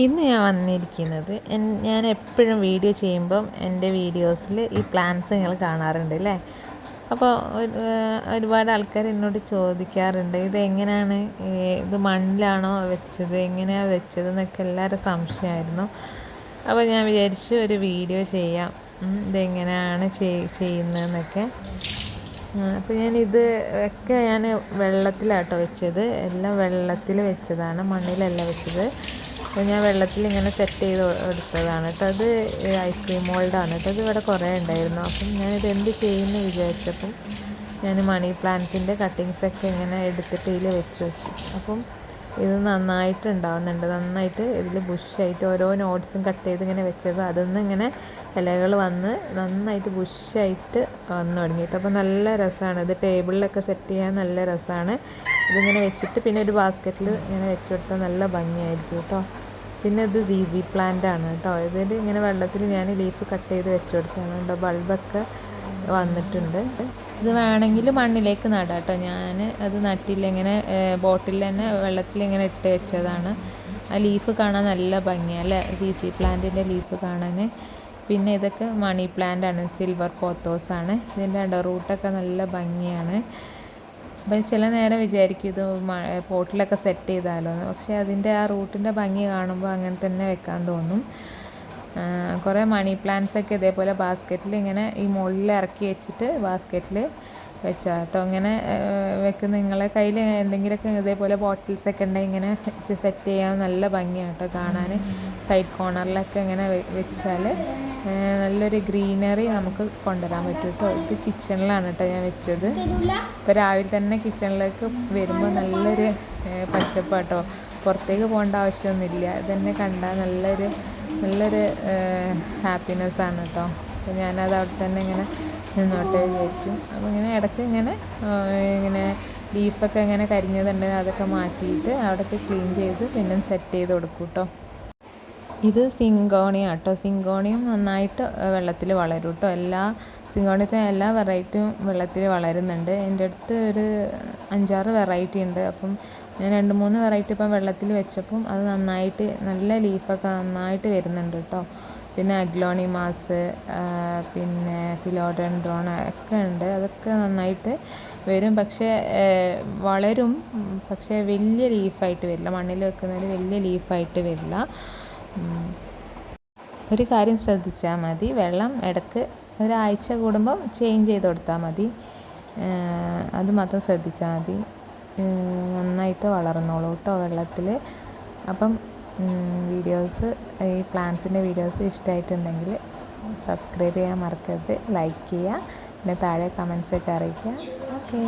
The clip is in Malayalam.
ഇന്ന് ഞാൻ വന്നിരിക്കുന്നത് ഞാൻ എപ്പോഴും വീഡിയോ ചെയ്യുമ്പം എൻ്റെ വീഡിയോസിൽ ഈ പ്ലാന്റ്സ് നിങ്ങൾ കാണാറുണ്ട് അല്ലേ. അപ്പോൾ ഒരുപാട് ആൾക്കാർ എന്നോട് ചോദിക്കാറുണ്ട് ഇതെങ്ങനെയാണ്, ഇത് മണ്ണിലാണോ വെച്ചത്, എങ്ങനെയാണ് വെച്ചത് എന്നൊക്കെ എല്ലാവരും സംശയമായിരുന്നു. അപ്പോൾ ഞാൻ വിചാരിച്ചു ഒരു വീഡിയോ ചെയ്യാം, ഇതെങ്ങനെയാണ് ചെയ്യുന്നതെന്നൊക്കെ. അപ്പോൾ ഞാൻ വെള്ളത്തിലാട്ടോ വെച്ചത്, എല്ലാം വെള്ളത്തിൽ വെച്ചതാണ്, മണ്ണിലല്ല വെച്ചത്. അപ്പോൾ ഞാൻ വെള്ളത്തിൽ ഇങ്ങനെ സെറ്റ് ചെയ്ത് എടുത്തതാണ് കേട്ടോ. അത് ഐസ്ക്രീം മോൾഡാണ് കേട്ടോ. ഇത് ഇവിടെ കുറേ ഉണ്ടായിരുന്നു. അപ്പം ഞാനിത് എന്ത് ചെയ്യുമെന്ന് വിചാരിച്ചപ്പം ഞാൻ മണി പ്ലാന്റ്സിൻ്റെ കട്ടിങ്സൊക്കെ ഇങ്ങനെ എടുത്തിട്ട് ഇതിൽ വെച്ച് നോക്കി. അപ്പം ഇത് നന്നായിട്ട് ഉണ്ടാവുന്നുണ്ട്, നന്നായിട്ട് ഇതിൽ ബുഷായിട്ട് ഓരോ നോട്ട്സും കട്ട് ചെയ്ത് ഇങ്ങനെ വെച്ചപ്പോൾ അതിൽ ഇങ്ങനെ ഇലകൾ വന്ന് നന്നായിട്ട് ബുഷായിട്ട് വന്നു തുടങ്ങിയിട്ട്. അപ്പോൾ നല്ല രസമാണ്, ഇത് ടേബിളിലൊക്കെ സെറ്റ് ചെയ്യാൻ നല്ല രസമാണ്. ഇതിങ്ങനെ വെച്ചിട്ട് പിന്നെ ഒരു ബാസ്ക്കറ്റിൽ ഇങ്ങനെ വെച്ച് കൊടുത്താൽ നല്ല ഭംഗിയായിരിക്കും കേട്ടോ. പിന്നെ ഇത് ZZ പ്ലാന്റ് ആണ് കേട്ടോ. ഇതിൽ ഇങ്ങനെ വെള്ളത്തിൽ ഞാൻ ലീഫ് കട്ട് ചെയ്ത് വെച്ച് കൊടുത്താണ് കേട്ടോ. ബൾബൊക്കെ വന്നിട്ടുണ്ട്. ഇത് വേണമെങ്കിൽ മണ്ണിലേക്ക് നടാം കേട്ടോ. ഞാൻ അത് നട്ടില്ല, ഇങ്ങനെ ബോട്ടിൽ തന്നെ വെള്ളത്തിൽ ഇങ്ങനെ ഇട്ട് വെച്ചതാണ്. ആ ലീഫ് കാണാൻ നല്ല ഭംഗിയാണ് അല്ലേ, ZZ പ്ലാന്റിൻ്റെ ലീഫ് കാണാൻ. പിന്നെ ഇതൊക്കെ മണി പ്ലാന്റ് ആണ്, സിൽവർ പോത്തോസാണ്. ഇതിൻ്റെ റൂട്ടൊക്കെ നല്ല ഭംഗിയാണ്. അപ്പം ചില നേരം വിചാരിക്കും ഇത് പോട്ടിലൊക്കെ സെറ്റ് ചെയ്താലോ എന്ന്. പക്ഷേ അതിൻ്റെ ആ റൂട്ടിൻ്റെ ഭംഗി കാണുമ്പോൾ അങ്ങനെ തന്നെ വെക്കാൻ തോന്നും. കുറേ മണി പ്ലാന്റ്സൊക്കെ ഇതേപോലെ ബാസ്ക്കറ്റിൽ ഇങ്ങനെ ഈ മുകളിൽ ഇറക്കി വെച്ചിട്ട് ബാസ്ക്കറ്റിൽ വെച്ചാൽ കേട്ടോ. ഇങ്ങനെ വെക്കുന്ന നിങ്ങളെ കയ്യിൽ എന്തെങ്കിലുമൊക്കെ ഇതേപോലെ ബോട്ടിൽസൊക്കെ ഉണ്ടെങ്കിൽ ഇങ്ങനെ വെച്ച് സെറ്റ് ചെയ്യാൻ നല്ല ഭംഗിയാണ് കേട്ടോ കാണാൻ. സൈഡ് കോർണറിലൊക്കെ ഇങ്ങനെ വെച്ചാൽ നല്ലൊരു ഗ്രീനറി നമുക്ക് കൊണ്ടുവരാൻ പറ്റും കേട്ടോ. ഇത് കിച്ചണിലാണ് കേട്ടോ ഞാൻ വെച്ചത്. ഇപ്പോൾ രാവിലെ തന്നെ കിച്ചണിലേക്ക് വരുമ്പോൾ നല്ലൊരു പച്ചപ്പാട്ടോ, പുറത്തേക്ക് പോകേണ്ട ആവശ്യമൊന്നുമില്ല. ഇതന്നെ കണ്ടാൽ നല്ലൊരു ഹാപ്പിനെസ്സാണ് കേട്ടോ. അപ്പോൾ ഞാനത് അവിടെ തന്നെ ഇങ്ങനെ നിന്നോട്ടെ വിചാരിക്കും. അപ്പോൾ ഇങ്ങനെ ഇടയ്ക്ക് ഇങ്ങനെ ലീഫൊക്കെ ഇങ്ങനെ കരിഞ്ഞതുണ്ടെങ്കിൽ അതൊക്കെ മാറ്റിയിട്ട് അവിടെയൊക്കെ ക്ലീൻ ചെയ്ത് പിന്നെ സെറ്റ് ചെയ്ത് കൊടുക്കും കേട്ടോ. ഇത് സിങ്കോണിയ കേട്ടോ. സിങ്കോണിയം നന്നായിട്ട് വെള്ളത്തിൽ വളരും കേട്ടോ. സിങ്കോണിയത്തെ എല്ലാ വെറൈറ്റിയും വെള്ളത്തിൽ വളരുന്നുണ്ട്. എൻ്റെ അടുത്ത് ഒരു 5-6 വെറൈറ്റി ഉണ്ട്. അപ്പം ഞാൻ 2-3 വെറൈറ്റി ഇപ്പം വെള്ളത്തിൽ വെച്ചപ്പം അത് നന്നായിട്ട് നല്ല ലീഫൊക്കെ നന്നായിട്ട് വരുന്നുണ്ട് കേട്ടോ. പിന്നെ അഗ്ലോണിമാസ്, പിന്നെ ഫിലോഡെൻഡ്രോൺ ഒക്കെ ഉണ്ട്. അതൊക്കെ നന്നായിട്ട് വരും, പക്ഷേ വളരും, പക്ഷേ വലിയ ലീഫായിട്ട് വരില്ല. മണ്ണിൽ വെക്കുന്നതിൽ വലിയ ലീഫായിട്ട് വരില്ല. ഒരു കാര്യം ശ്രദ്ധിച്ചാൽ മതി, വെള്ളം ഇടയ്ക്ക് ഒരാഴ്ച കൂടുമ്പം ചേഞ്ച് ചെയ്ത് കൊടുത്താൽ മതി. അത് മാത്രം ശ്രദ്ധിച്ചാൽ മതി. നന്നായിട്ട് വളർന്നോളൂ കേട്ടോ വെള്ളത്തിൽ. അപ്പം ഈ പ്ലാന്റ്സിൻ്റെ വീഡിയോസ് ഇഷ്ടമായിട്ടുണ്ടെങ്കിൽ സബ്സ്ക്രൈബ് ചെയ്യാൻ മറക്കരുത്, ലൈക്ക് ചെയ്യുക, പിന്നെ താഴെ കമൻസൊക്കെ അറിയിക്കുക. ഓക്കേ.